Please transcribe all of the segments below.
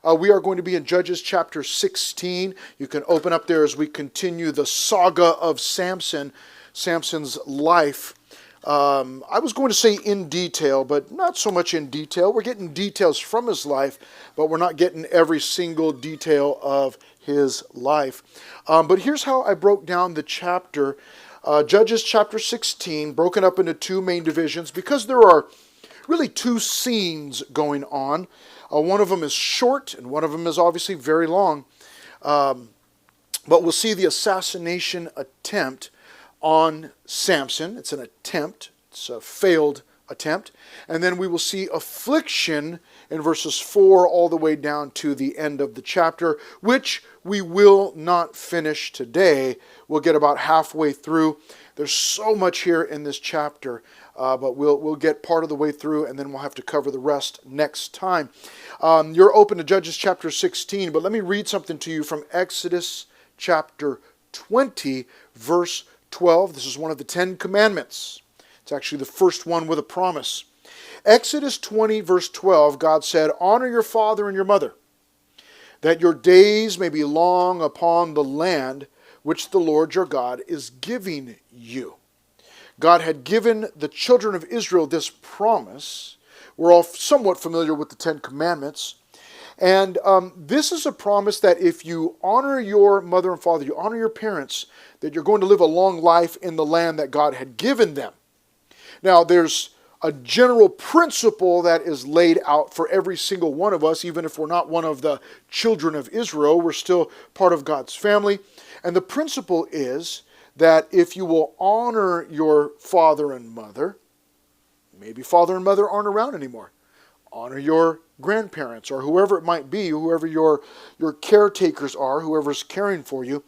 We are going to be in Judges chapter 16. You can open up there as we continue the saga of Samson, Samson's life. I was going to say in detail, but not so much in detail. We're getting details from his life, but we're not getting every single detail of his life. But here's how I broke down the chapter. Judges chapter 16, broken up into two main divisions, because there are really two scenes going on. One of them is short, and one of them is obviously very long. But we'll see the assassination attempt on Samson. It's an attempt. It's a failed attempt. And then we will see affliction in verses 4 all the way down to the end of the chapter, which we will not finish today. We'll get about halfway through. There's so much here in this chapter, but we'll get part of the way through, and then we'll have to cover the rest next time. You're open to Judges chapter 16, but let me read something to you from Exodus chapter 20, verse 12. This is one of the 10 commandments. It's actually the first one with a promise. Exodus 20, verse 12, God said, "Honor your father and your mother, that your days may be long upon the land which the Lord your God is giving you." God had given the children of Israel this promise. We're all somewhat familiar with the 10 commandments. And this is a promise that if you honor your mother and father, you honor your parents, that you're going to live a long life in the land that God had given them. Now, there's a general principle that is laid out for every single one of us. Even if we're not one of the children of Israel, we're still part of God's family. And the principle is that if you will honor your father and mother, maybe father and mother aren't around anymore, honor your grandparents or whoever it might be, whoever your caretakers are, whoever's caring for you,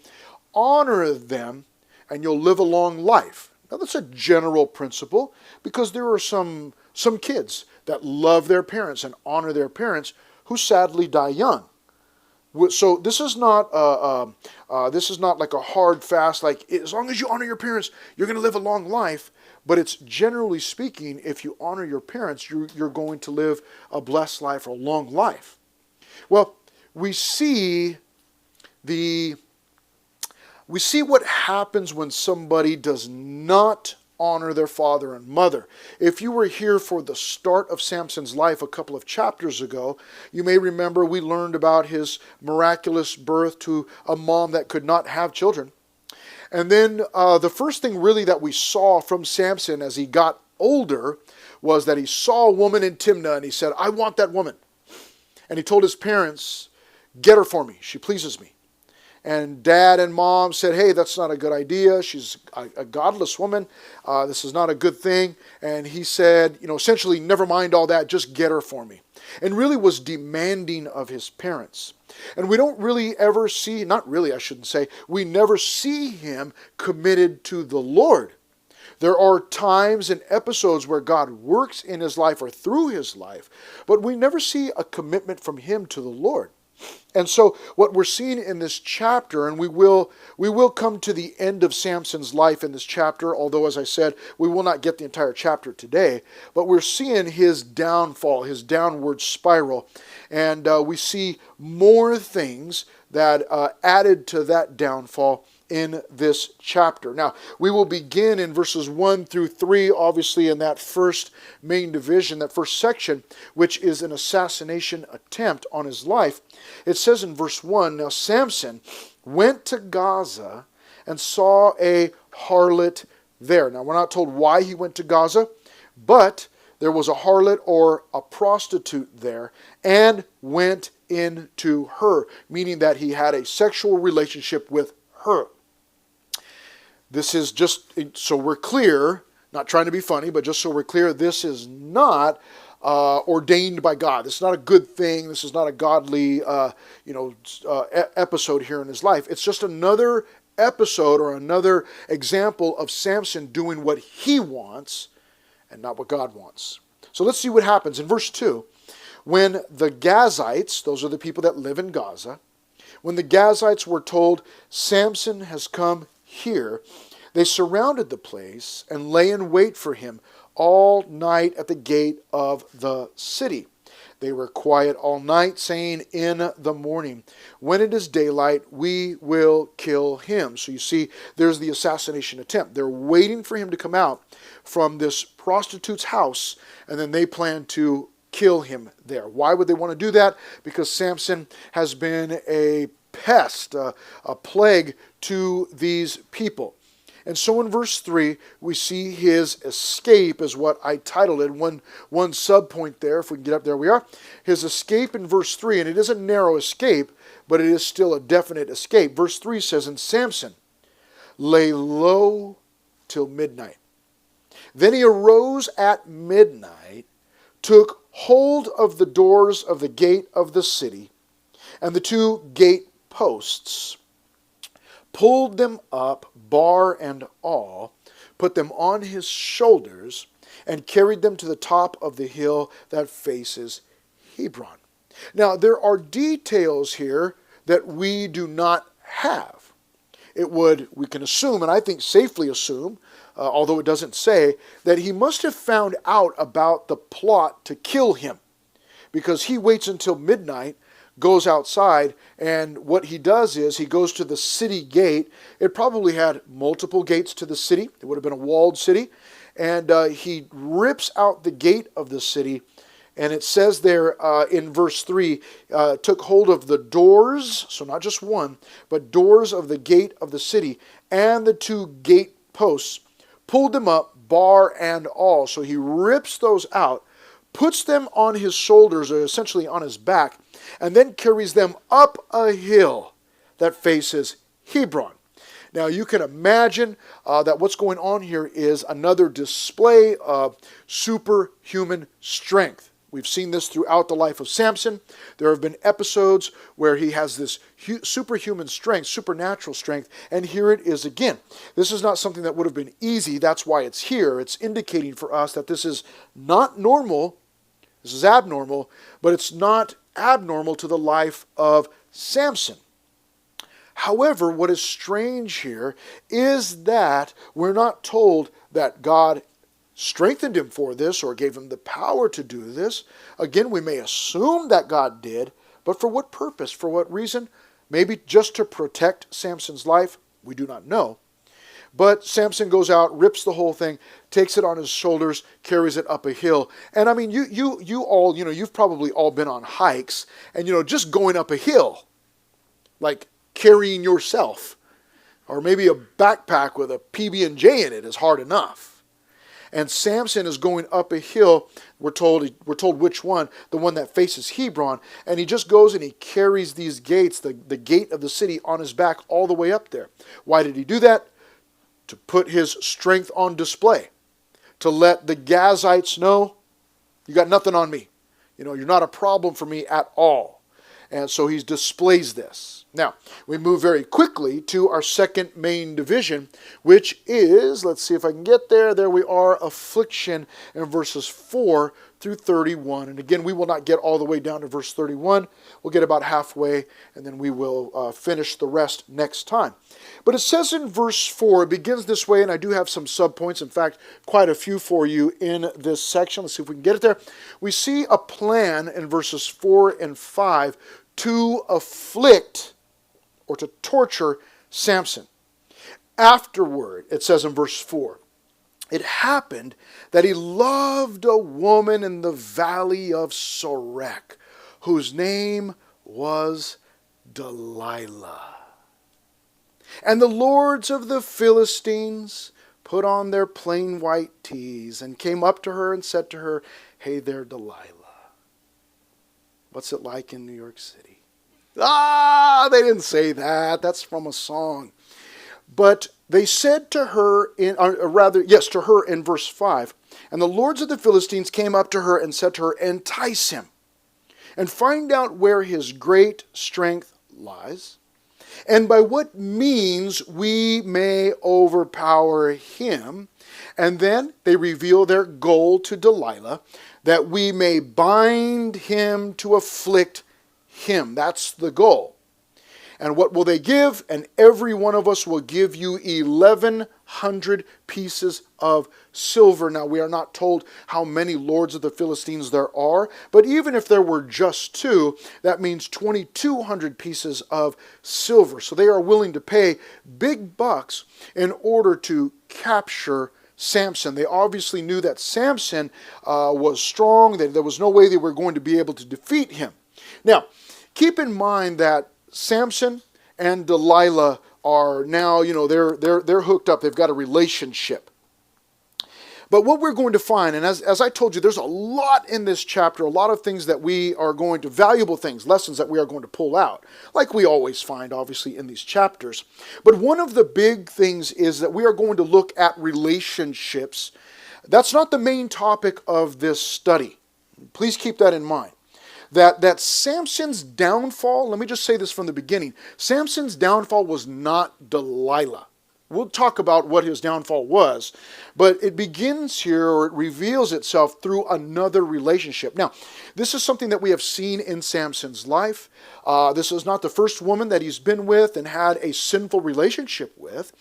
honor them and you'll live a long life. Now that's a general principle, because there are some kids that love their parents and honor their parents who sadly die young. So this is not like a hard fast, like as long as you honor your parents, you're going to live a long life. But it's generally speaking, if you honor your parents, you're going to live a blessed life or a long life. Well, we see what happens when somebody does not honor their father and mother. If you were here for the start of Samson's life a couple of chapters ago, you may remember we learned about his miraculous birth to a mom that could not have children. And then the first thing really that we saw from Samson as he got older was that he saw a woman in Timnah and he said, "I want that woman." And he told his parents, "Get her for me. She pleases me." And dad and mom said, "Hey, that's not a good idea. She's a godless woman. This is not a good thing." And he said, essentially, never mind all that. Just get her for me. And really was demanding of his parents. And we don't really ever see, not really, I shouldn't say, we never see him committed to the Lord. There are times and episodes where God works in his life or through his life, but we never see a commitment from him to the Lord. And so what we're seeing in this chapter, and we will come to the end of Samson's life in this chapter, although as I said, we will not get the entire chapter today, but we're seeing his downfall, his downward spiral, and we see more things that added to that downfall in this chapter. Now, we will begin in verses 1 through 3, obviously in that first main division, that first section, which is an assassination attempt on his life. It says in verse 1, "Now Samson went to Gaza and saw a harlot there." Now, we're not told why he went to Gaza, but there was a harlot or a prostitute there, and went into her, meaning that he had a sexual relationship with her. This is just so we're clear, not trying to be funny, but just so we're clear, this is not ordained by God. This is not a good thing. This is not a godly episode here in his life. It's just another episode or another example of Samson doing what he wants and not what God wants. So let's see what happens. In verse 2, when the Gazites, those are the people that live in Gaza, when the Gazites were told, "Samson has come here," they surrounded the place and lay in wait for him all night at the gate of the city. They were quiet all night, saying, in the morning, when it is daylight, we will kill him. So you see, there's the assassination attempt. They're waiting for him to come out from this prostitute's house, and then they plan to kill him there. Why would they want to do that? Because Samson has been a pest, a plague to these people. And so in verse 3, we see his escape, is what I titled it. One sub-point there, if we can get up, there we are. His escape in verse 3, and it is a narrow escape, but it is still a definite escape. Verse 3 says, and Samson lay low till midnight. Then he arose at midnight, took hold of the doors of the gate of the city, and the two gate posts, pulled them up, bar and all, put them on his shoulders, and carried them to the top of the hill that faces Hebron. Now, there are details here that we do not have. We can assume, and I think safely assume, although it doesn't say, that he must have found out about the plot to kill him, because he waits until midnight, goes outside, and what he does is he goes to the city gate. It probably had multiple gates to the city. It would have been a walled city. And he rips out the gate of the city. And it says there in verse 3, took hold of the doors, so not just one, but doors of the gate of the city, and the two gate posts, pulled them up, bar and all. So he rips those out, puts them on his shoulders, or essentially on his back, and then carries them up a hill that faces Hebron. Now you can imagine that what's going on here is another display of superhuman strength. We've seen this throughout the life of Samson. There have been episodes where he has this superhuman strength, supernatural strength, and here it is again. This is not something that would have been easy. That's why it's here. It's indicating for us that this is not normal. This is abnormal, but it's not abnormal to the life of Samson. However, what is strange here is that we're not told that God strengthened him for this or gave him the power to do this. Again, we may assume that God did, but for what purpose? For what reason? Maybe just to protect Samson's life? We do not know. But Samson goes out, rips the whole thing, takes it on his shoulders, carries it up a hill. And I mean, you all, you've probably all been on hikes, and just going up a hill, like carrying yourself, or maybe a backpack with a PB&J in it is hard enough. And Samson is going up a hill. We're told which one, the one that faces Hebron, and he just goes and he carries these gates, the gate of the city, on his back all the way up there. Why did he do that? To put his strength on display, to let the Gazites know, you got nothing on me. You're not a problem for me at all. And so he displays this. Now, we move very quickly to our second main division, which is, let's see if I can get there. There we are, affliction in verses 4 through 31. And again, we will not get all the way down to verse 31. We'll get about halfway, and then we will finish the rest next time. But it says in verse 4, it begins this way, and I do have some subpoints. In fact, quite a few for you in this section. Let's see if we can get it there. We see a plan in verses 4 and 5 to afflict or to torture Samson. Afterward, it says in verse 4, it happened that he loved a woman in the valley of Sorek, whose name was Delilah. And the lords of the Philistines put on their plain white tees and came up to her and said to her, "Hey there, Delilah. What's it like in New York City?" They didn't say that. That's from a song. But they said to her, to her in verse 5, and the lords of the Philistines came up to her and said to her, "Entice him, and find out where his great strength lies, and by what means we may overpower him." And then they reveal their goal to Delilah, that we may bind him to afflict him. That's the goal. And what will they give? And every one of us will give you 1,100 pieces of silver. Now, we are not told how many lords of the Philistines there are, but even if there were just two, that means 2,200 pieces of silver. So they are willing to pay big bucks in order to capture Samson. They obviously knew that Samson was strong, that there was no way they were going to be able to defeat him. Now, keep in mind that Samson and Delilah are now, they're hooked up. They've got a relationship. But what we're going to find, and as I told you, there's a lot in this chapter, a lot of things that we are going to, valuable things, lessons that we are going to pull out, like we always find, obviously, in these chapters. But one of the big things is that we are going to look at relationships. That's not the main topic of this study. Please keep that in mind. That Samson's downfall, let me just say this from the beginning, Samson's downfall was not Delilah. We'll talk about what his downfall was, but it begins here, or it reveals itself through another relationship. Now, this is something that we have seen in Samson's life. This is not the first woman that he's been with and had a sinful relationship with.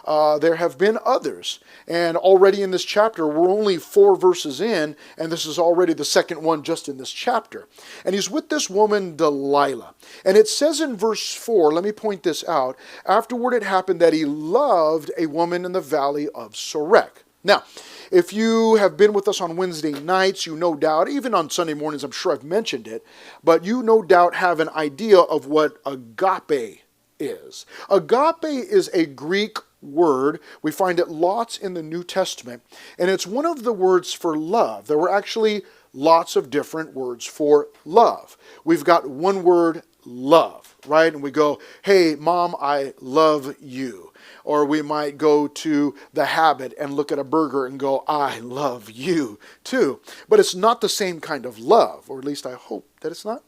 There have been others. And already in this chapter, we're only 4 verses in, and this is already the second one just in this chapter. And he's with this woman, Delilah. And it says in verse 4, let me point this out, afterward it happened that he loved a woman in the valley of Sorek. Now, if you have been with us on Wednesday nights, you no doubt, even on Sunday mornings, I'm sure I've mentioned it, but you no doubt have an idea of what agape is. Agape is a Greek word. We find it lots in the New Testament, and it's one of the words for love. There were actually lots of different words for love. We've got one word, love, right? And we go, hey, Mom, I love you. Or we might go to the Habit and look at a burger and go, I love you too. But it's not the same kind of love, or at least I hope that it's not.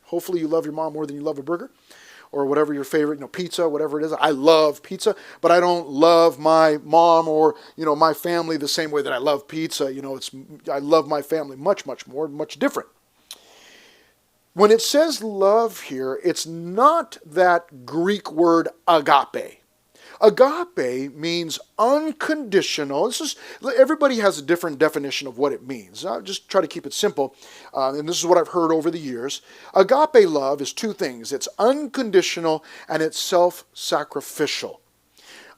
Hopefully you love your mom more than you love a burger, or whatever your favorite, pizza, whatever it is. I love pizza, but I don't love my mom or, my family the same way that I love pizza. I love my family much, much more, much different. When it says love here, it's not that Greek word agape. Agape means unconditional. Everybody has a different definition of what it means. I'll just try to keep it simple, and this is what I've heard over the years. Agape love is 2 things. It's unconditional and it's self-sacrificial.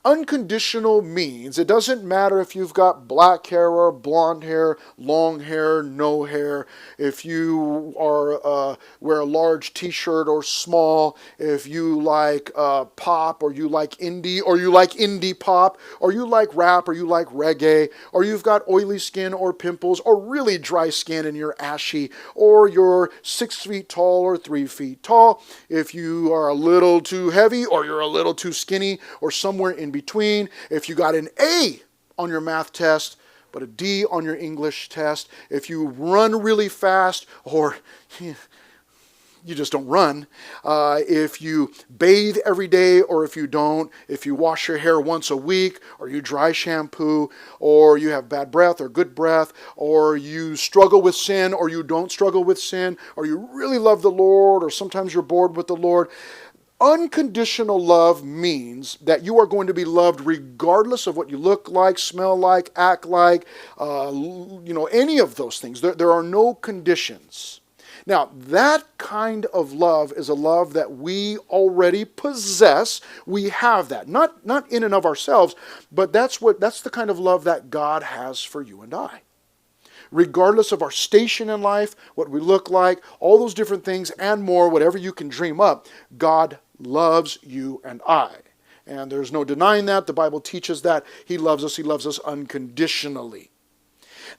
Unconditional means it doesn't matter if you've got black hair or blonde hair, long hair, no hair, if you are wear a large t-shirt or small, if you like pop or you like indie pop, or you like rap or you like reggae, or you've got oily skin or pimples or really dry skin and you're ashy, or you're 6 feet tall or 3 feet tall, if you are a little too heavy or you're a little too skinny or somewhere in between, if you got an A on your math test but a D on your English test, if you run really fast or you just don't run, if you bathe every day or if you don't, if you wash your hair once a week or you dry shampoo, or you have bad breath or good breath, or you struggle with sin or you don't struggle with sin, or you really love the Lord or sometimes you're bored with the Lord. Unconditional love means that you are going to be loved regardless of what you look like, smell like, act like, any of those things. There are no conditions. Now, that kind of love is a love that we already possess. We have that. Not in and of ourselves, but that's the kind of love that God has for you and I. Regardless of our station in life, what we look like, all those different things and more, whatever you can dream up, God loves you and I. And there's no denying that. The Bible teaches that He loves us unconditionally.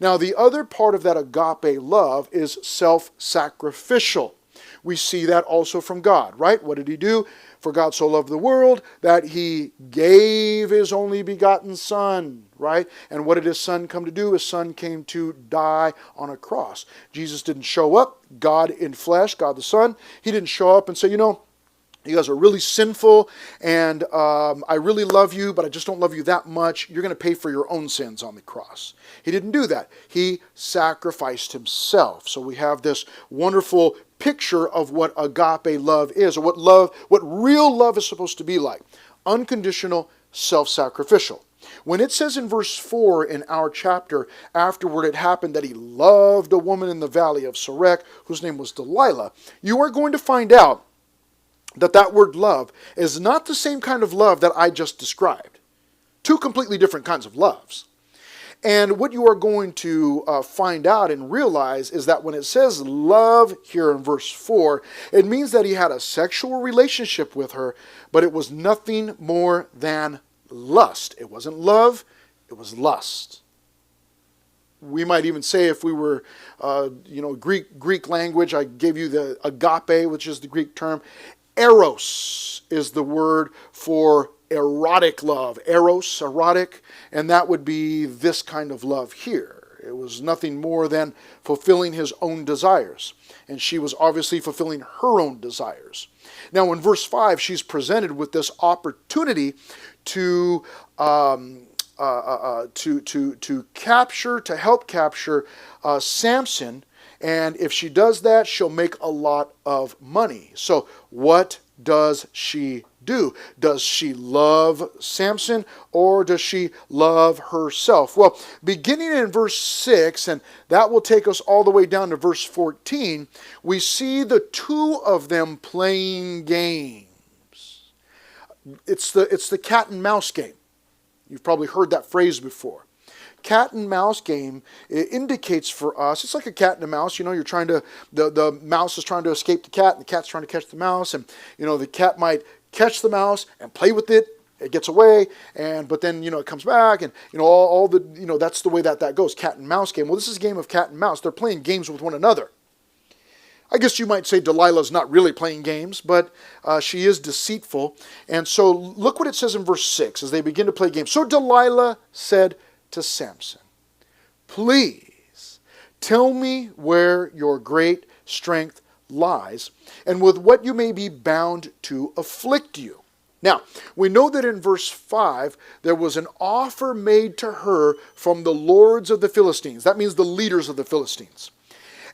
Now, the other part of that agape love is self-sacrificial. We see that also from God, right? What did He do? For God so loved the world that He gave His only begotten Son, right? And what did His Son come to do? His Son came to die on a cross. Jesus didn't show up, God in flesh, God the Son. He didn't show up and say, you guys are really sinful, and I really love you, but I just don't love you that much. You're going to pay for your own sins on the cross. He didn't do that. He sacrificed Himself. So we have this wonderful picture of what agape love is, or what real love is supposed to be like. Unconditional, self-sacrificial. When it says in verse 4 in our chapter, afterward it happened that he loved a woman in the valley of Sorek, whose name was Delilah, you are going to find out that that word love is not the same kind of love that I just described. Two completely different kinds of loves. And what you are going to find out and realize is that when it says love here in verse 4, it means that he had a sexual relationship with her, but it was nothing more than lust. It wasn't love, it was lust. We might even say, if we were, Greek language, I gave you the agape, which is the Greek term. Eros is the word for erotic love. Eros, erotic, and that would be this kind of love here. It was nothing more than fulfilling his own desires. And she was obviously fulfilling her own desires. Now in verse 5, she's presented with this opportunity to capture, to help capture Samson. And if she does that, she'll make a lot of money. So what does she do? Does she love Samson, or does she love herself? Well, beginning in verse 6, and that will take us all the way down to verse 14, we see the two of them playing games. It's the cat and mouse game. You've probably heard that phrase before. Cat and mouse game, it indicates for us, it's like a cat and a mouse. You're trying to, the mouse is trying to escape the cat, and the cat's trying to catch the mouse, and the cat might catch the mouse and play with it. It gets away, but then it comes back, and all the that's the way that goes. Cat and mouse game. Well, this is a game of cat and mouse. They're playing games with one another. I guess you might say Delilah's not really playing games, but she is deceitful. And so look what it says in verse 6 as they begin to play games. So Delilah said to Samson, "Please tell me where your great strength lies, and with what you may be bound to afflict you." Now, we know that in verse 5, there was an offer made to her from the lords of the Philistines. That means the leaders of the Philistines.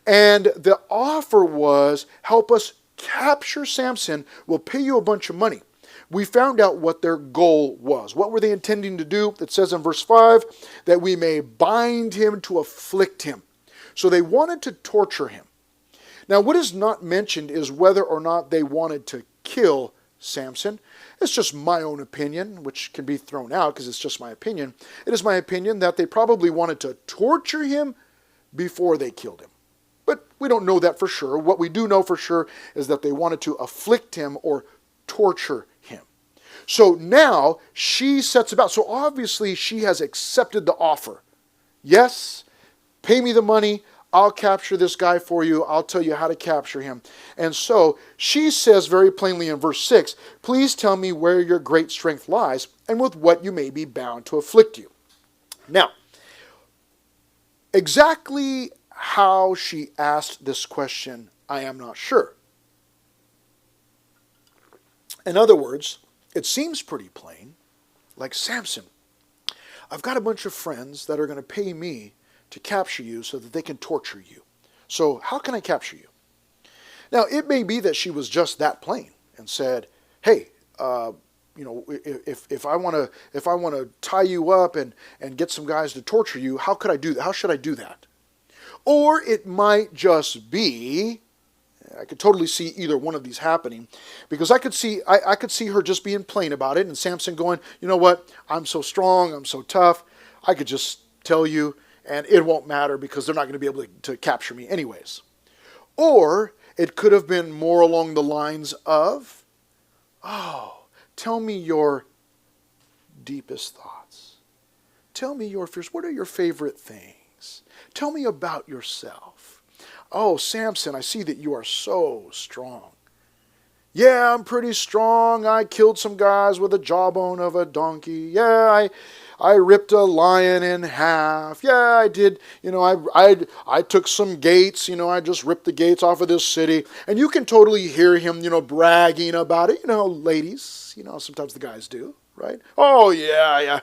And the offer was, help us capture Samson, we'll pay you a bunch of money. We found out what their goal was. What were they intending to do? It says in verse 5, that we may bind him to afflict him. So they wanted to torture him. Now, what is not mentioned is whether or not they wanted to kill Samson. It's just my own opinion, which can be thrown out because it's just my opinion. It is my opinion that they probably wanted to torture him before they killed him. But we don't know that for sure. What we do know for sure is that they wanted to afflict him or torture him. So now she sets about. So obviously she has accepted the offer. Yes, pay me the money. I'll capture this guy for you. I'll tell you how to capture him. And so she says very plainly in verse 6, please tell me where your great strength lies and with what you may be bound to afflict you. Now, exactly how she asked this question, I am not sure. In other words, it seems pretty plain, like Samson, I've got a bunch of friends that are going to pay me to capture you so that they can torture you. So how can I capture you? Now, it may be that she was just that plain and said, hey, if I want to tie you up and get some guys to torture you, how could I do that? How should I do that? Or it might just be, I could totally see either one of these happening, because I could see her just being plain about it, and Samson going, you know what, I'm so strong, I'm so tough, I could just tell you, and it won't matter because they're not going to be able to capture me anyways. Or it could have been more along the lines of, oh, tell me your deepest thoughts. Tell me your fears. What are your favorite things? Tell me about yourself. Oh, Samson, I see that you are so strong. Yeah, I'm pretty strong. I killed some guys with a jawbone of a donkey. Yeah, I ripped a lion in half. Yeah, I did. I took some gates. I just ripped the gates off of this city. And you can totally hear him, bragging about it. Ladies, sometimes the guys do, right? Oh, yeah.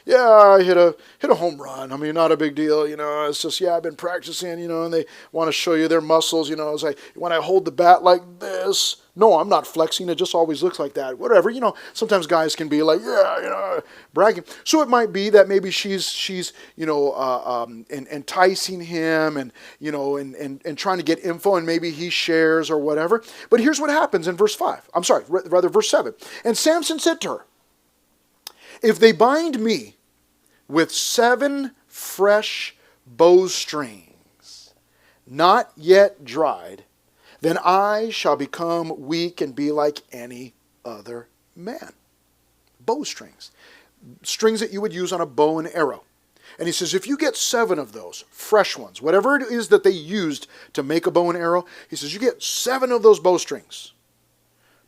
yeah, I hit a home run. I mean, not a big deal, It's just, yeah, I've been practicing, and they want to show you their muscles, It's like when I hold the bat like this. No, I'm not flexing. It just always looks like that. Whatever, Sometimes guys can be like, yeah, bragging. So it might be that maybe she's enticing him and trying to get info, and maybe he shares or whatever. But here's what happens in verse 5. I'm sorry, rather verse 7. And Samson said to her, if they bind me with 7 fresh bowstrings, not yet dried, then I shall become weak and be like any other man. Bowstrings. Strings that you would use on a bow and arrow. And he says, if you get 7 of those, fresh ones, whatever it is that they used to make a bow and arrow, he says, you get 7 of those bowstrings.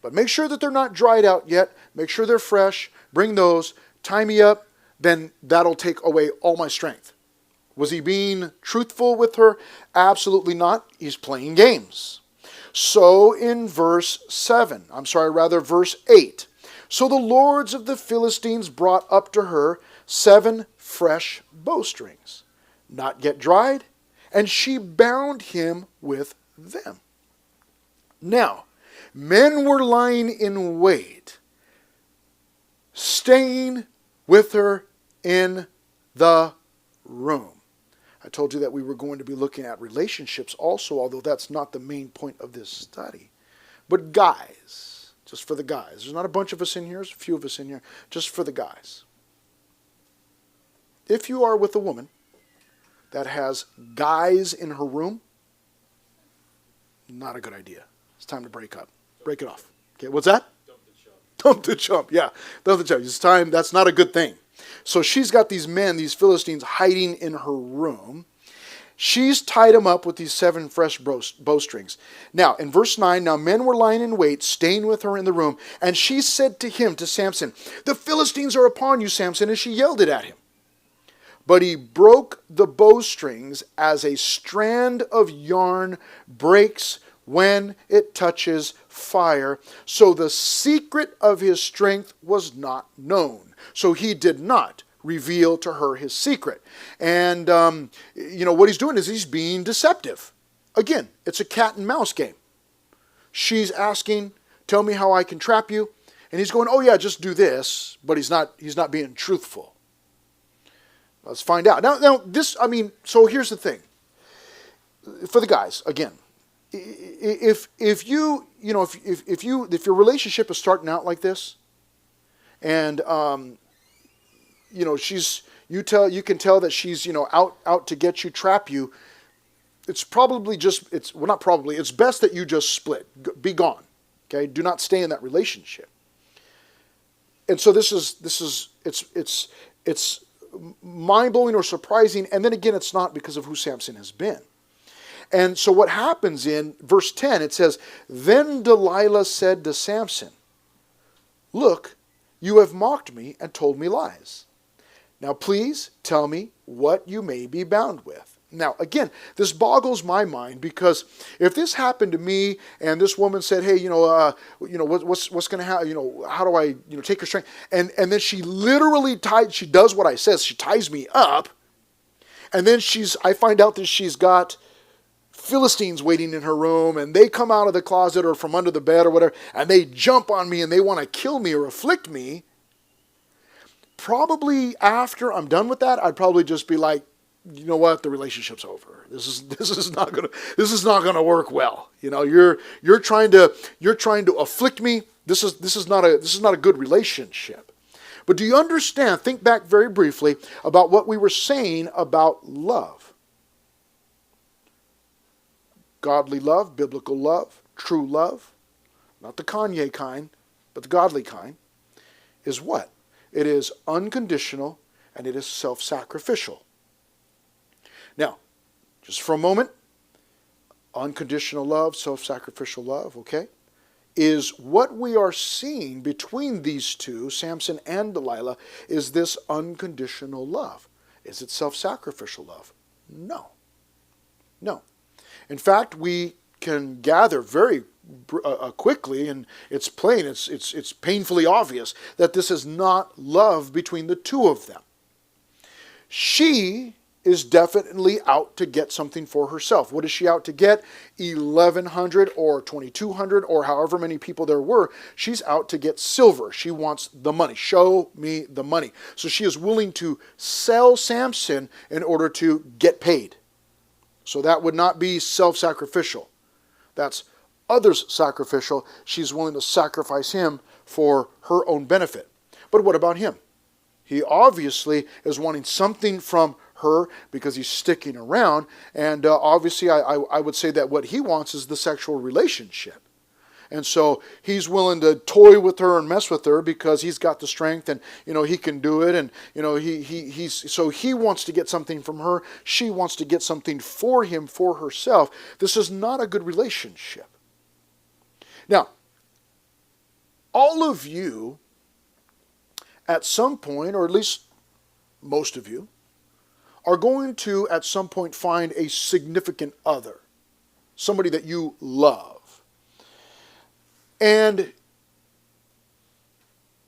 But make sure that they're not dried out yet. Make sure they're fresh. Bring those. Tie me up. Then that'll take away all my strength. Was he being truthful with her? Absolutely not. He's playing games. So in verse 8. So the lords of the Philistines brought up to her 7 fresh bowstrings, not yet dried, and she bound him with them. Now, men were lying in wait, staying with her in the room. I told you that we were going to be looking at relationships also, although that's not the main point of this study. But guys, just for the guys. There's not a bunch of us in here, there's a few of us in here, just for the guys. If you are with a woman that has guys in her room, not a good idea. It's time to break up. Break it off. Okay, what's that? Dump the chump. Dump the chump, yeah. Dump the chump. It's time. That's not a good thing. So she's got these men, these Philistines, hiding in her room. She's tied them up with these 7 fresh bowstrings. Now, in verse 9, now men were lying in wait, staying with her in the room, and she said to him, to Samson, the Philistines are upon you, Samson, and she yelled it at him. But he broke the bowstrings as a strand of yarn breaks when it touches fire. So the secret of his strength was not known. So he did not reveal to her his secret. And, what he's doing is he's being deceptive. Again, it's a cat and mouse game. She's asking, tell me how I can trap you. And he's going, oh yeah, just do this. But he's not being truthful. Let's find out. Now so here's the thing. For the guys, again, if your relationship is starting out like this, and you can tell that she's out to get you, trap you, it's best that you just split, be gone. Okay, do not stay in that relationship. And so it's mind-blowing or surprising, and then again it's not because of who Samson has been. And so what happens in verse 10, it says, then Delilah said to Samson, look, you have mocked me and told me lies. Now please tell me what you may be bound with. Now again, this boggles my mind, because if this happened to me and this woman said, hey, what's going to happen? How do I, take your strength? And then she literally she does what I says. She ties me up. And then I find out that she's got Philistines waiting in her room, and they come out of the closet or from under the bed or whatever, and they jump on me and they want to kill me or afflict me. Probably after I'm done with that, I'd probably just be like, you know what, the relationship's over. This is not gonna work well. You're trying to afflict me. This is not a good relationship. But do you understand? Think back very briefly about what we were saying about love. Godly love, biblical love, true love, not the Kanye kind, but the godly kind, is what? It is unconditional and it is self-sacrificial. Now, just for a moment, unconditional love, self-sacrificial love, okay, is what we are seeing between these two, Samson and Delilah, is this unconditional love. Is it self-sacrificial love? No. No. In fact, we can gather very quickly, and it's plain, it's painfully obvious, that this is not love between the two of them. she is definitely out to get something for herself. What is she out to get? 1,100 or 2,200 or however many people there were. She's out to get silver. She wants the money. Show me the money. So she is willing to sell Samson in order to get paid. So that would not be self-sacrificial. That's others sacrificial. She's willing to sacrifice him for her own benefit. But what about him? He obviously is wanting something from her because he's sticking around. And obviously I would say that what he wants is the sexual relationship. And so he's willing to toy with her and mess with her because he's got the strength and, he can do it. And, so he wants to get something from her. She wants to get something for him, for herself. This is not a good relationship. Now, all of you at some point, or at least most of you, are going to at some point find a significant other, somebody that you love. And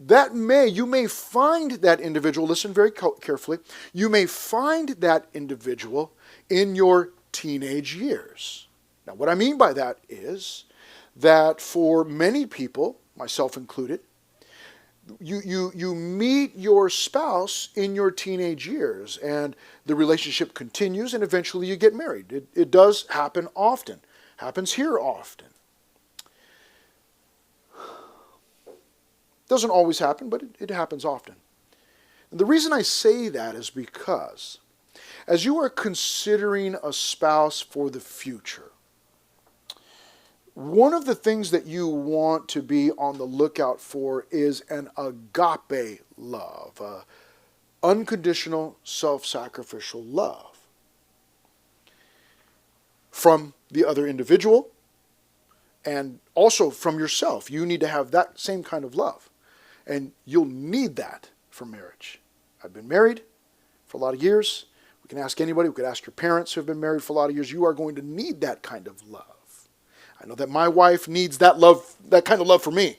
you may find that individual, listen very carefully, you may find that individual in your teenage years. Now what I mean by that is that for many people, myself included, you meet your spouse in your teenage years and the relationship continues and eventually you get married. It does happen often. Happens here often. Doesn't always happen, but it happens often. And the reason I say that is because as you are considering a spouse for the future, one of the things that you want to be on the lookout for is an agape love, unconditional, self-sacrificial love from the other individual and also from yourself. You need to have that same kind of love, and you'll need that for marriage. I've been married for a lot of years. We can ask anybody. We could ask your parents who have been married for a lot of years. You are going to need that kind of love. I know that my wife needs that love, that kind of love for me.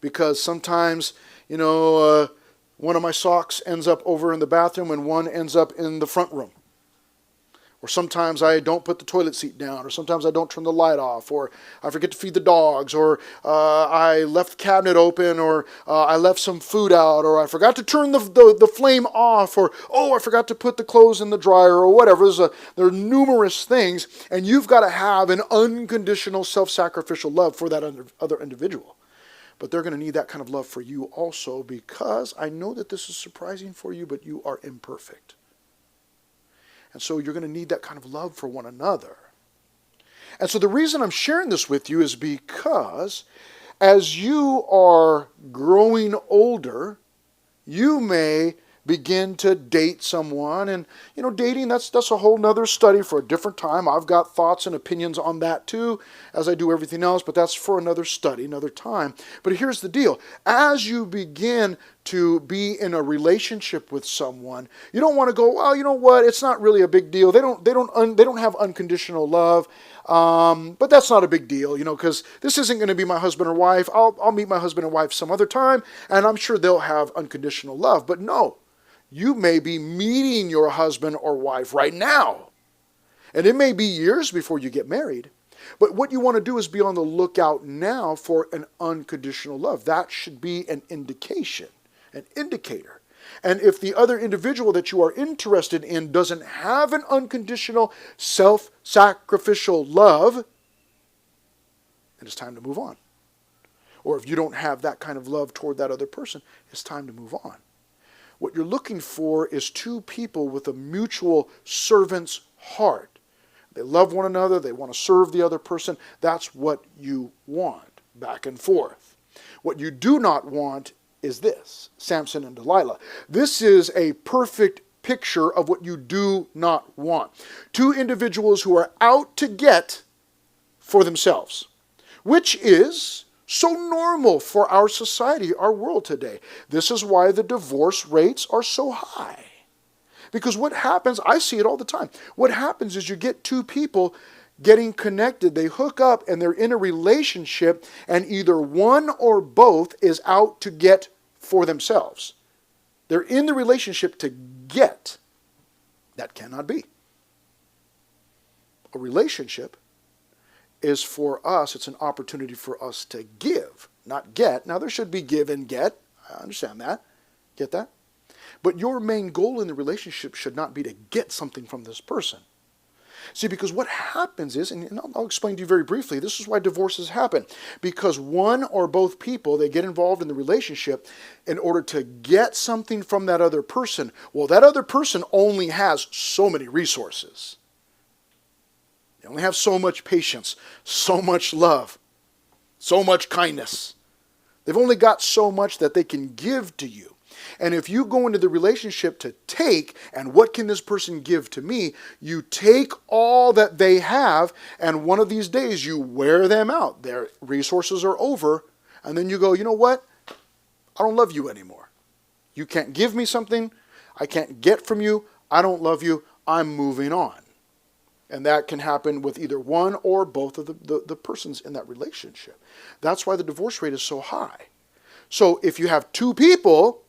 Because sometimes, one of my socks ends up over in the bathroom and one ends up in the front room. Or sometimes I don't put the toilet seat down, or sometimes I don't turn the light off, or I forget to feed the dogs, or I left the cabinet open, or I left some food out, or I forgot to turn the flame off, or I forgot to put the clothes in the dryer, or whatever. There are numerous things, and you've got to have an unconditional self-sacrificial love for that other individual. But they're going to need that kind of love for you also, because I know that this is surprising for you, but you are imperfect. And so you're going to need that kind of love for one another. And so the reason I'm sharing this with you is because as you are growing older, you may begin to date someone. And, dating, that's a whole nother study for a different time. I've got thoughts and opinions on that too, as I do everything else, but that's for another study, another time. But here's the deal. As you begin to be in a relationship with someone, you don't want to go, well, you know what, it's not really a big deal. They don't have unconditional love. But that's not a big deal, because this isn't going to be my husband or wife. I'll meet my husband and wife some other time, and I'm sure they'll have unconditional love. But no, you may be meeting your husband or wife right now. And it may be years before you get married. But what you want to do is be on the lookout now for an unconditional love. That should be an indication, an indicator. And if the other individual that you are interested in doesn't have an unconditional, self-sacrificial love, then it's time to move on. Or if you don't have that kind of love toward that other person, it's time to move on. What you're looking for is two people with a mutual servant's heart. They love one another. They want to serve the other person. That's what you want, back and forth. What you do not want is this, Samson and Delilah. This is a perfect picture of what you do not want. Two individuals who are out to get for themselves, which is so normal for our society, our world today. This is why the divorce rates are so high. Because what happens, I see it all the time. What happens is you get two people getting connected, they hook up and they're in a relationship, and either one or both is out to get for themselves. They're in the relationship to get. That cannot be. A relationship is for us, it's an opportunity for us to give, not get. Now there should be give and get. I understand that. Get that? But your main goal in the relationship should not be to get something from this person. See, because what happens is, and I'll explain to you very briefly, this is why divorces happen. Because one or both people, they get involved in the relationship in order to get something from that other person. Well, that other person only has so many resources. They only have so much patience, so much love, so much kindness. They've only got so much that they can give to you. And if you go into the relationship to take, and what can this person give to me? You take all that they have, and one of these days you wear them out. Their resources are over, and then you go, you know what? I don't love you anymore. You can't give me something. I can't get from you. I don't love you. I'm moving on. And that can happen with either one or both of the persons in that relationship. That's why the divorce rate is so high. So if you have two people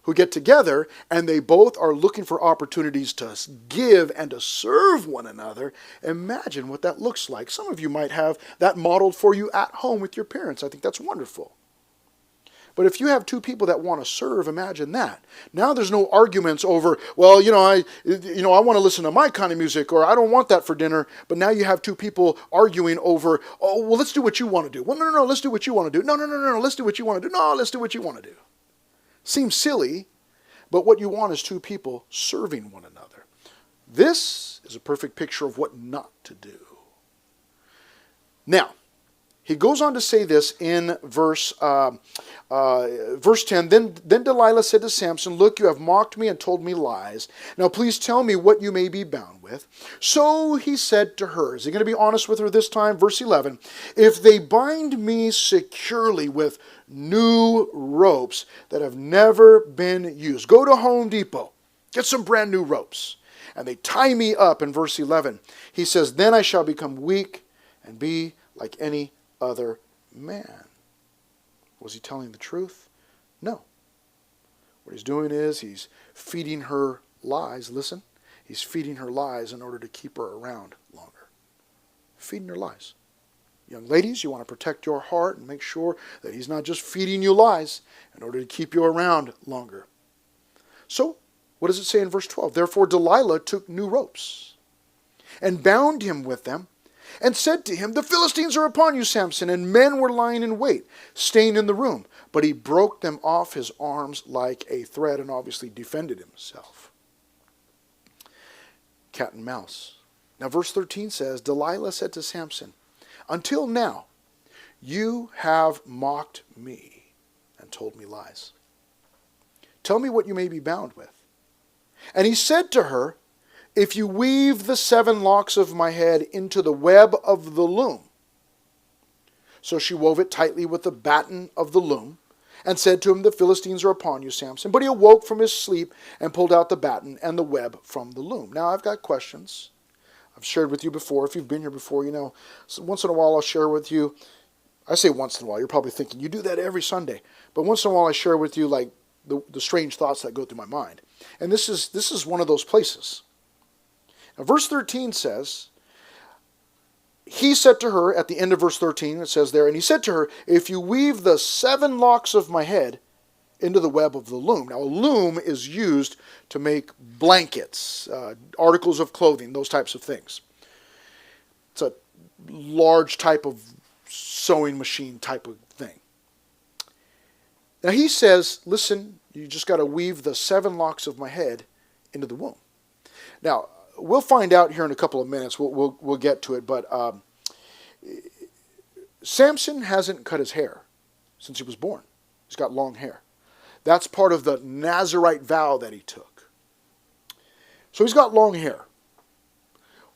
who get together and they both are looking for opportunities to give and to serve one another, imagine what that looks like. Some of you might have that modeled for you at home with your parents. I think that's wonderful. But if you have two people that want to serve, imagine that. Now there's no arguments over, well, I want to listen to my kind of music, or I don't want that for dinner. But now you have two people arguing over, oh, well, let's do what you want to do. Well, no, let's do what you want to do. No, let's do what you want to do. No, let's do what you want to do. Seems silly, but what you want is two people serving one another. This is a perfect picture of what not to do. Now, he goes on to say this in verse 10. Then Delilah said to Samson, look, you have mocked me and told me lies. Now please tell me what you may be bound with. So he said to her, is he going to be honest with her this time? Verse 11, if they bind me securely with new ropes that have never been used. Go to Home Depot. Get some brand new ropes. And they tie me up in verse 11. He says, then I shall become weak and be like any other man. Was he telling the truth? No. What he's doing is he's feeding her lies. Listen, he's feeding her lies in order to keep her around longer. Feeding her lies. Young ladies, you want to protect your heart and make sure that he's not just feeding you lies in order to keep you around longer. So, what does it say in verse 12? Therefore Delilah took new ropes and bound him with them, and said to him, the Philistines are upon you, Samson. And men were lying in wait, staying in the room. But he broke them off his arms like a thread and obviously defended himself. Cat and mouse. Now verse 13 says, Delilah said to Samson, until now you have mocked me and told me lies. Tell me what you may be bound with. And he said to her, if you weave the 7 locks of my head into the web of the loom. So she wove it tightly with the batten of the loom, and said to him, the Philistines are upon you, Samson. But he awoke from his sleep and pulled out the batten and the web from the loom. Now I've got questions. I've shared with you before. If you've been here before, so once in a while I'll share with you. I say once in a while. You're probably thinking, you do that every Sunday. But once in a while I share with you like the strange thoughts that go through my mind. And this is one of those places. Now, verse 13 says, he said to her, at the end of verse 13, it says there, and he said to her, if you weave the 7 locks of my head into the web of the loom. Now, a loom is used to make blankets, articles of clothing, those types of things. It's a large type of sewing machine type of thing. Now, he says, listen, you just got to weave the 7 locks of my head into the womb. Now, we'll find out here in a couple of minutes. We'll get to it. But Samson hasn't cut his hair since he was born. He's got long hair. That's part of the Nazirite vow that he took. So he's got long hair.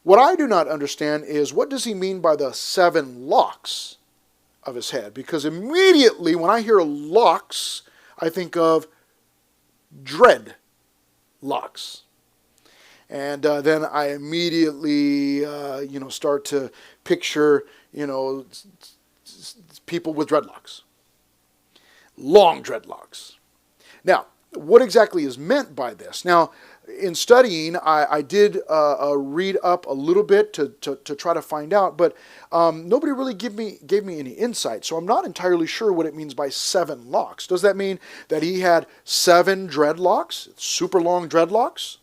What I do not understand is, what does he mean by the 7 locks of his head? Because immediately when I hear locks, I think of dread locks. And then I immediately, start to picture, people with dreadlocks. Long dreadlocks. Now, what exactly is meant by this. Now, in studying, I did read up a little bit to try to find out, but nobody really gave me any insight. So I'm not entirely sure what it means by 7 locks. Does that mean that he had 7 dreadlocks, super long dreadlocks?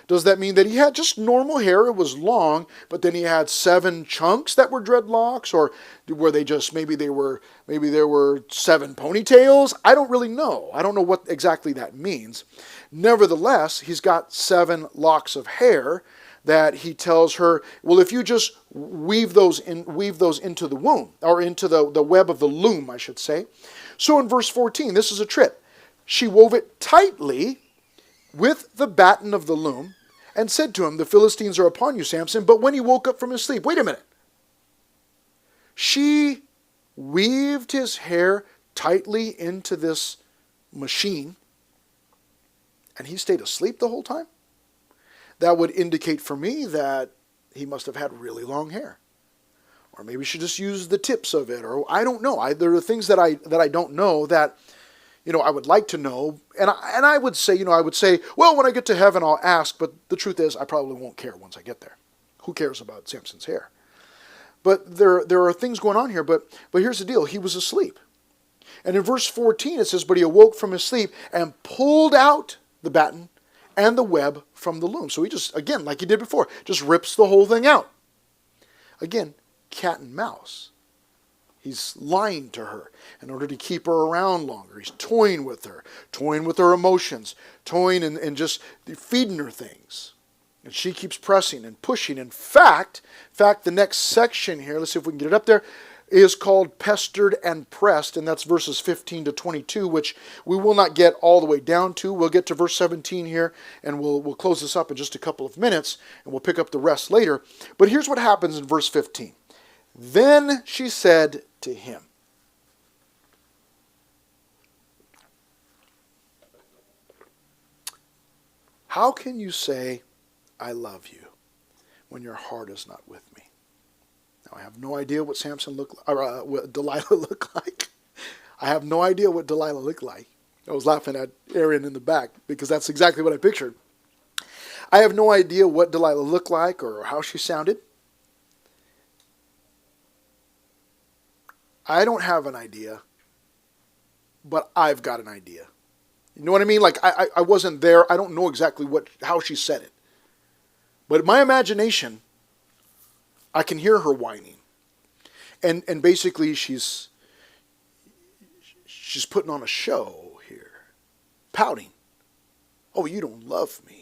Does that mean that he had just normal hair, it was long, but then he had 7 chunks that were dreadlocks, or were they just maybe there were 7 ponytails? I don't really know. I don't know what exactly that means. Nevertheless, he's got 7 locks of hair that he tells her, well, if you just weave those into the womb, or into the web of the loom, I should say. So in verse 14, this is a trick. She wove it tightly with the batten of the loom, and said to him, the Philistines are upon you, Samson. But when he woke up from his sleep, wait a minute. She weaved his hair tightly into this machine, and he stayed asleep the whole time? That would indicate for me that he must have had really long hair. Or maybe she just used the tips of it, or I don't know. There are things that I don't know that I would like to know, and I would say, well, when I get to heaven, I'll ask, but the truth is, I probably won't care once I get there. Who cares about Samson's hair? But there are things going on here, but here's the deal. He was asleep. And in verse 14, it says, but he awoke from his sleep and pulled out the batten and the web from the loom. So he just, again, like he did before, just rips the whole thing out. Again, cat and mouse. He's lying to her in order to keep her around longer. He's toying with her emotions, toying and just feeding her things. And she keeps pressing and pushing. In fact, the next section here, let's see if we can get it up there, is called Pestered and Pressed, and that's verses 15 to 22, which we will not get all the way down to. We'll get to verse 17 here, and we'll close this up in just a couple of minutes, and we'll pick up the rest later. But here's what happens in verse 15. Then she said to him, how can you say, I love you, when your heart is not with me? Now, I have no idea what what Delilah looked like. I have no idea what Delilah looked like. I was laughing at Aaron in the back because that's exactly what I pictured. I have no idea what Delilah looked like or how she sounded. I don't have an idea, but I've got an idea. You know what I mean? Like, I wasn't there. I don't know exactly how she said it. But in my imagination, I can hear her whining. And basically she's putting on a show here. Pouting. Oh, you don't love me.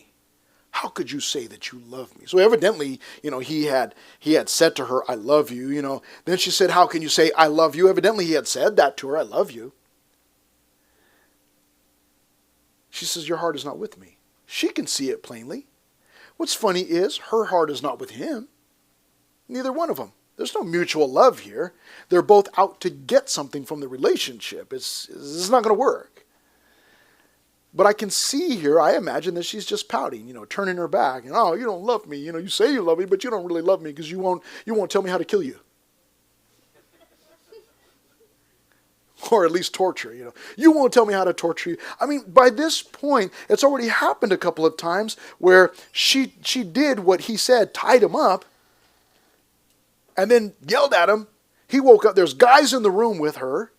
How could you say that you love me? So evidently, he had said to her, I love you, Then she said, how can you say I love you? Evidently he had said that to her, I love you. She says, your heart is not with me. She can see it plainly. What's funny is her heart is not with him. Neither one of them. There's no mutual love here. They're both out to get something from the relationship. It's not going to work. But I can see here, I imagine that she's just pouting, turning her back. And, oh, you don't love me. You say you love me, but you don't really love me because you won't tell me how to kill you. Or at least torture, You won't tell me how to torture you. I mean, by this point, it's already happened a couple of times where she did what he said, tied him up, and then yelled at him. He woke up. There's guys in the room with her.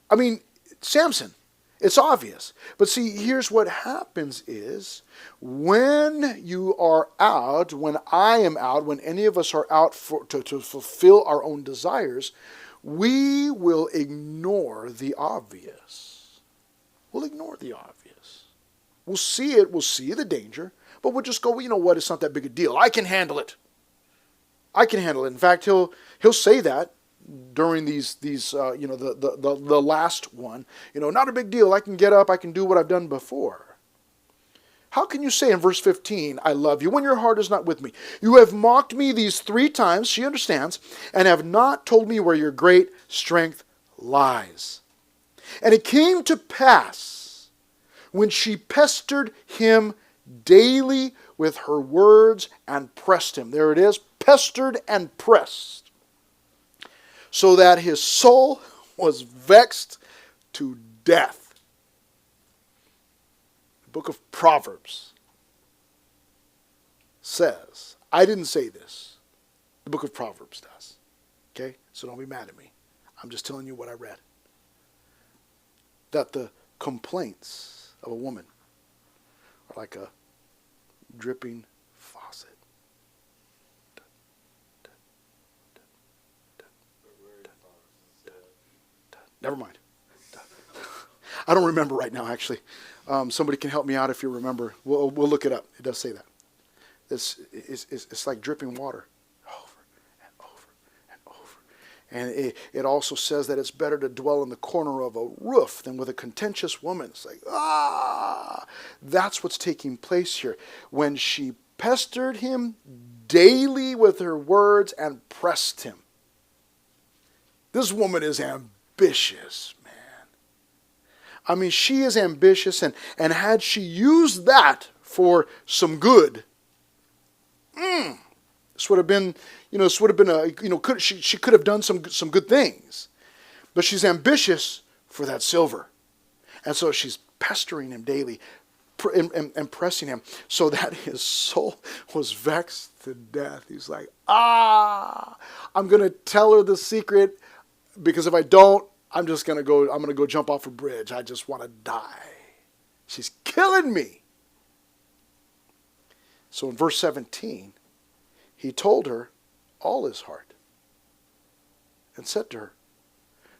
I mean, Samson. It's obvious. But see, here's what happens is when you are out, when I am out, when any of us are out to fulfill our own desires, we will ignore the obvious. We'll ignore the obvious. We'll see it. We'll see the danger. But we'll just go, well, you know what? It's not that big a deal. I can handle it. I can handle it. In fact, he'll say that during the last one, not a big deal. I can get up. I can do what I've done before. How can you say in verse 15, I love you, when your heart is not with me? You have mocked me these 3 times, she understands, and have not told me where your great strength lies. And it came to pass, when she pestered him daily with her words and pressed him. There it is, pestered and pressed. So that his soul was vexed to death. book of Proverbs says, I didn't say this, the book of Proverbs does. Okay? So don't be mad at me. I'm just telling you what I read. That the complaints of a woman are like a dripping faucet. Never mind. I don't remember right now, actually. Somebody can help me out if you remember. We'll look it up. It does say that. It's like dripping water over and over and over. And it also says that it's better to dwell in the corner of a roof than with a contentious woman. It's like, that's what's taking place here. When she pestered him daily with her words and pressed him. This woman is ambitious, man. I mean, she is ambitious, and had she used that for some good, this would have been, she could have done some good things. But she's ambitious for that silver. And so she's pestering him daily and pressing him so that his soul was vexed to death. He's like, I'm going to tell her the secret, because if I don't, I'm going to go jump off a bridge. I just want to die. She's killing me. So in verse 17, he told her all his heart and said to her,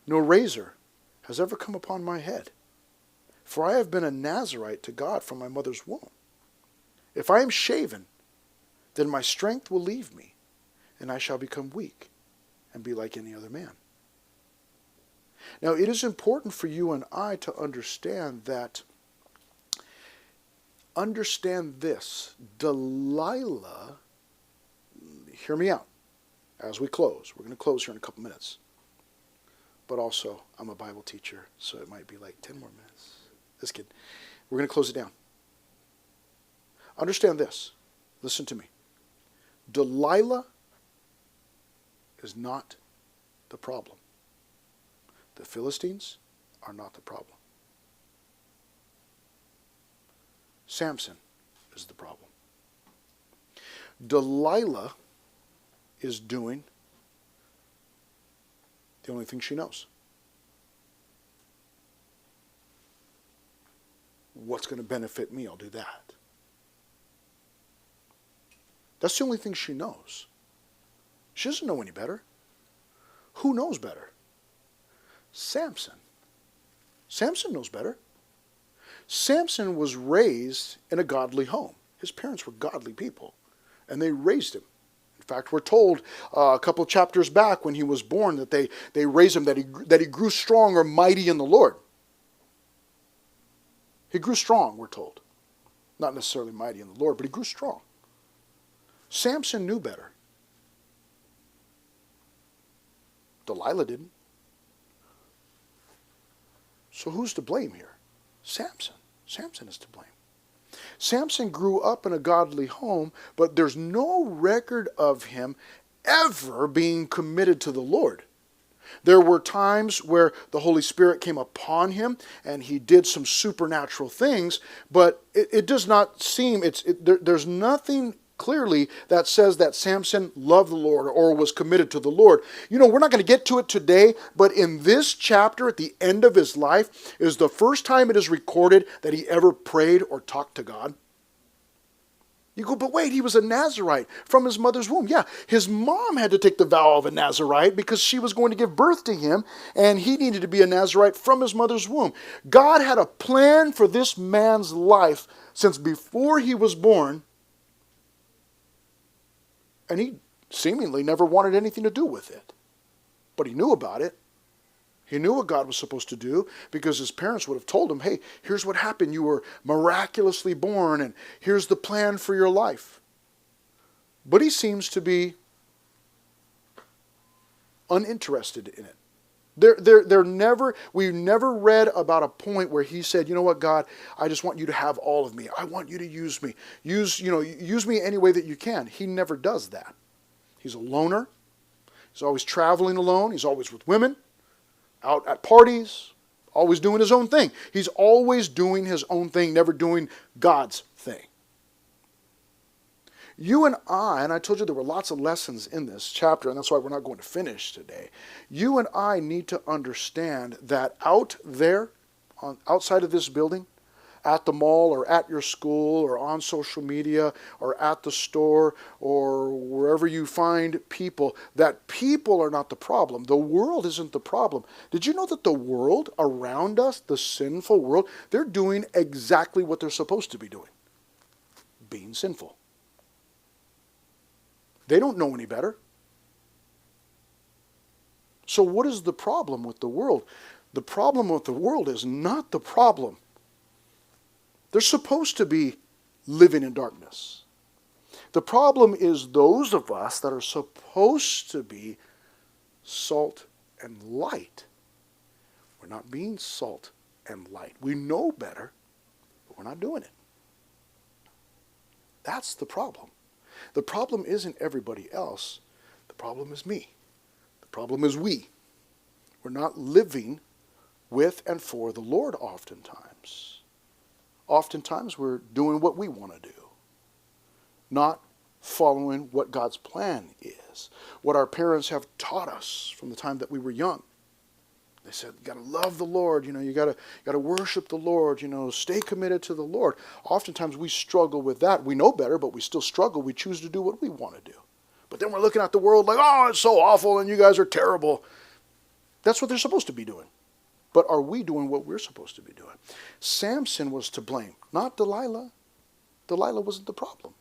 no razor has ever come upon my head, for I have been a Nazarite to God from my mother's womb. If I am shaven, then my strength will leave me, and I shall become weak and be like any other man. Now, it is important for you and I to understand this. Delilah, hear me out as we close. We're going to close here in a couple minutes. But also, I'm a Bible teacher, so it might be like 10 more minutes. Just kidding. We're going to close it down. Understand this. Listen to me. Delilah is not the problem. The Philistines are not the problem. Samson is the problem. Delilah is doing the only thing she knows. What's going to benefit me? I'll do that. That's the only thing she knows. She doesn't know any better. Who knows better? Samson. Samson knows better. Samson was raised in a godly home. His parents were godly people, and they raised him. In fact, we're told a couple chapters back when he was born that they raised him, that he grew strong or mighty in the Lord. He grew strong, we're told. Not necessarily mighty in the Lord, but he grew strong. Samson knew better. Delilah didn't. So who's to blame here? Samson. Samson is to blame. Samson grew up in a godly home, but there's no record of him ever being committed to the Lord. There were times where the Holy Spirit came upon him and he did some supernatural things, but it does not seem, there's nothing clearly that says that Samson loved the Lord or was committed to the Lord. You know, we're not going to get to it today, but in this chapter at the end of his life is the first time it is recorded that he ever prayed or talked to God. You go, but wait, he was a Nazarite from his mother's womb. Yeah, his mom had to take the vow of a Nazarite because she was going to give birth to him, and he needed to be a Nazarite from his mother's womb. God had a plan for this man's life since before he was born, and he seemingly never wanted anything to do with it. But he knew about it. He knew what God was supposed to do because his parents would have told him, hey, here's what happened. You were miraculously born, and here's the plan for your life. But he seems to be uninterested in it. We never read about a point where he said, you know what, God, I just want you to have all of me. I want you to use me. Use me any way that you can. He never does that. He's a loner. He's always traveling alone. He's always with women, out at parties, Always doing his own thing. He's always doing his own thing, never doing God's thing. You and I told you there were lots of lessons in this chapter, and that's why we're not going to finish today. You and I need to understand that out there, outside of this building, at the mall or at your school or on social media or at the store or wherever you find people, that people are not the problem. The world isn't the problem. Did you know that the world around us, the sinful world, they're doing exactly what they're supposed to be doing? Being sinful. They don't know any better. So what is the problem with the world? The problem with the world is not the problem. They're supposed to be living in darkness. The problem is those of us that are supposed to be salt and light. We're not being salt and light. We know better, but we're not doing it. That's the problem. The problem isn't everybody else. The problem is me. The problem is we. We're not living with and for the Lord oftentimes. Oftentimes we're doing what we want to do, not following what God's plan is, what our parents have taught us from the time that we were young. They said, you got to love the Lord, you got to worship the Lord, stay committed to the Lord. Oftentimes we struggle with that. We know better, but we still struggle. We choose to do what we want to do. But then we're looking at the world like, oh, it's so awful and you guys are terrible. That's what they're supposed to be doing. But are we doing what we're supposed to be doing? Samson was to blame, not Delilah. Delilah wasn't the problem.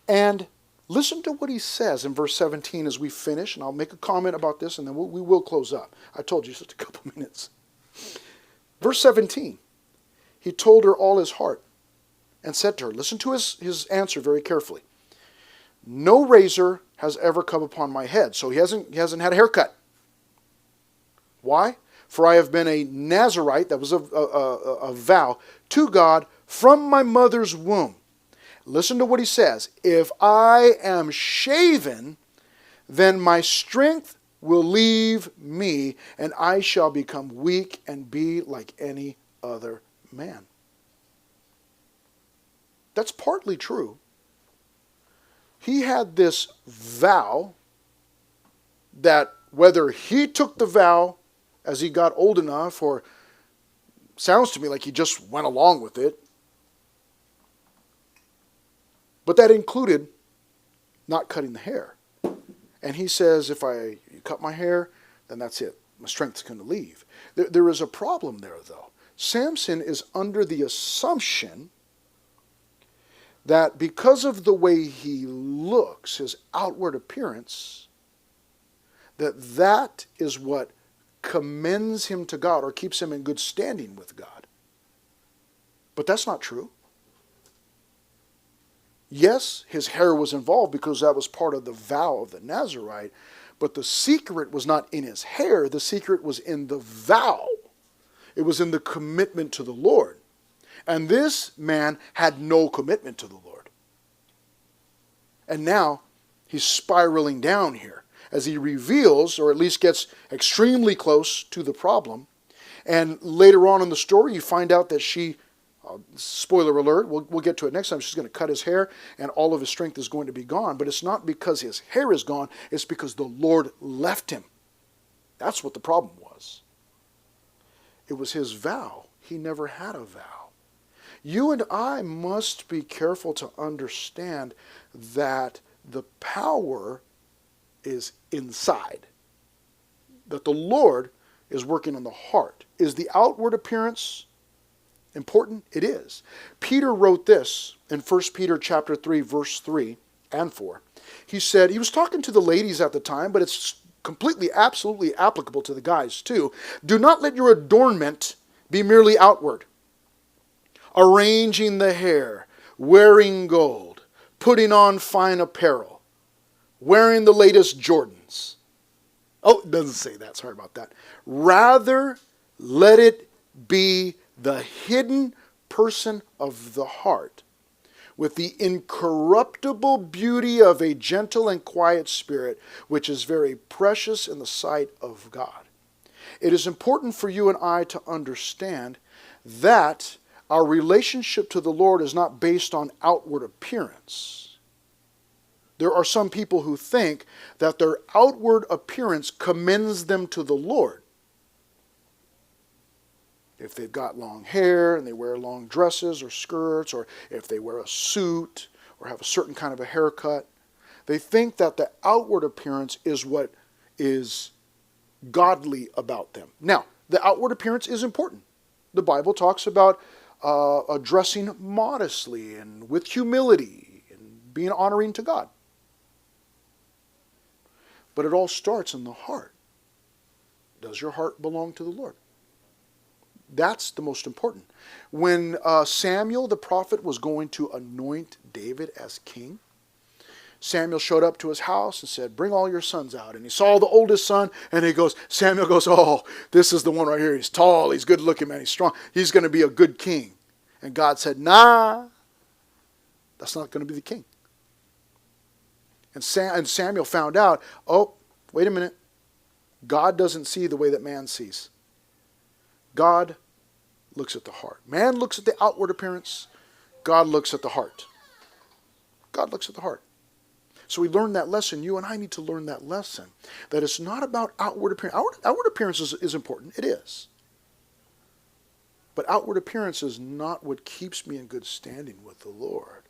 And listen to what he says in verse 17 as we finish, and I'll make a comment about this, and then we will close up. I told you just a couple minutes. Verse 17, he told her all his heart and said to her, listen to his answer very carefully. No razor has ever come upon my head. So he hasn't had a haircut. Why? For I have been a Nazirite, that was a vow, to God from my mother's womb. Listen to what he says. If I am shaven, then my strength will leave me, and I shall become weak and be like any other man. That's partly true. He had this vow that whether he took the vow as he got old enough, or sounds to me like he just went along with it. But that included not cutting the hair. And he says, if I cut my hair, then that's it. My strength's going to leave. There is a problem there, though. Samson is under the assumption that because of the way he looks, his outward appearance, that is what commends him to God or keeps him in good standing with God. But that's not true. Yes, his hair was involved because that was part of the vow of the Nazirite, but the secret was not in his hair. The secret was in the vow. It was in the commitment to the Lord. And this man had no commitment to the Lord. And now he's spiraling down here as he reveals, or at least gets extremely close to the problem. And later on in the story, you find out that she, spoiler alert, we'll get to it next time, she's going to cut his hair and all of his strength is going to be gone. But it's not because his hair is gone, it's because the Lord left him. That's what the problem was. It was his vow. He never had a vow. You and I must be careful to understand that the power is inside. That the Lord is working on the heart. Is the outward appearance important? It is. Peter wrote this in 1 Peter chapter 3, verse 3 and 4. He said, he was talking to the ladies at the time, but it's completely, absolutely applicable to the guys too. Do not let your adornment be merely outward. Arranging the hair, wearing gold, putting on fine apparel, wearing the latest Jordans. Oh, it doesn't say that. Sorry about that. Rather, let it be the hidden person of the heart, with the incorruptible beauty of a gentle and quiet spirit, which is very precious in the sight of God. It is important for you and I to understand that our relationship to the Lord is not based on outward appearance. There are some people who think that their outward appearance commends them to the Lord. If they've got long hair and they wear long dresses or skirts, or if they wear a suit or have a certain kind of a haircut, they think that the outward appearance is what is godly about them. Now, the outward appearance is important. The Bible talks about dressing modestly and with humility and being honoring to God. But it all starts in the heart. Does your heart belong to the Lord? That's the most important. When Samuel the prophet was going to anoint David as king, Samuel showed up to his house and said, "Bring all your sons out." And he saw the oldest son, and Samuel goes, "Oh, this is the one right here. He's tall, he's good looking, man, he's strong. He's going to be a good king." And God said, "Nah, that's not going to be the king." And Samuel found out, oh, wait a minute. God doesn't see the way that man sees. God looks at the heart. Man looks at the outward appearance. God looks at the heart. God looks at the heart. So we learned that lesson. You and I need to learn that lesson. That it's not about outward appearance. Outward appearance is important. It is. But outward appearance is not what keeps me in good standing with the Lord.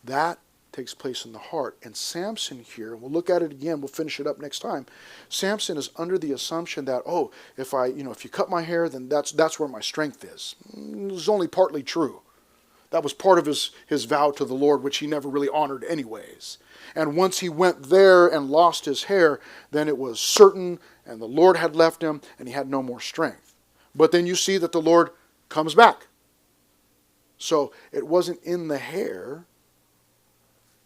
That takes place in the heart. And Samson here, and we'll look at it again, we'll finish it up next time. Samson is under the assumption that, oh, if you cut my hair, then that's where my strength is. It was only partly true. That was part of his vow to the Lord, which he never really honored anyways. And once he went there and lost his hair, then it was certain, and the Lord had left him, and he had no more strength. But then you see that the Lord comes back. So it wasn't in the hair.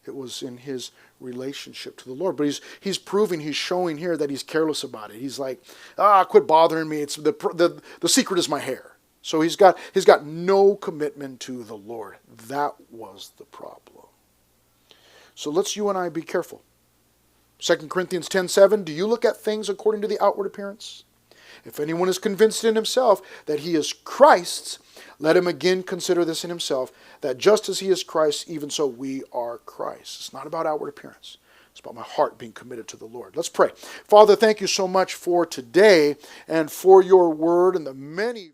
It was in his relationship to the Lord. But he's proving, he's showing here that he's careless about it. He's like, quit bothering me. It's the secret is my hair. So he's got no commitment to the Lord. That was the problem. So let's you and I be careful. 2 Corinthians 10:7, do you look at things according to the outward appearance? If anyone is convinced in himself that he is Christ's, let him again consider this in himself, that just as he is Christ, even so we are Christ. It's not about outward appearance. It's about my heart being committed to the Lord. Let's pray. Father, thank you so much for today and for your word and the many